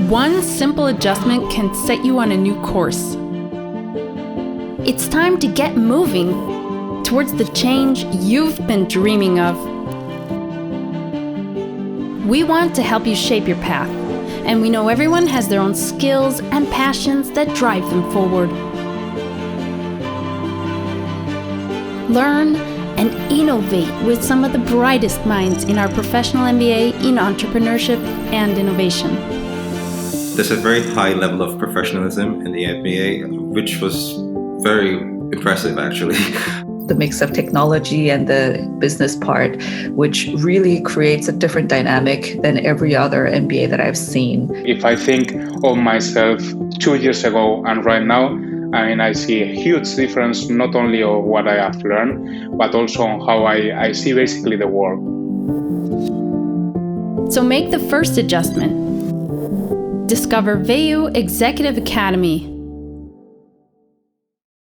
One simple adjustment can set you on a new course. It's time to get moving towards the change you've been dreaming of. We want to help you shape your path, and we know everyone has their own skills and passions that drive them forward. Learn and innovate with some of the brightest minds in our professional MBA in entrepreneurship and innovation. There's a very high level of professionalism in the MBA, which was very impressive, actually. The mix of technology and the business part, which really creates a different dynamic than every other MBA that I've seen. If I think of myself 2 years ago and right now, I see a huge difference, not only of what I have learned, but also on how I see basically the world. So make the first adjustment. Discover VEU Executive Academy.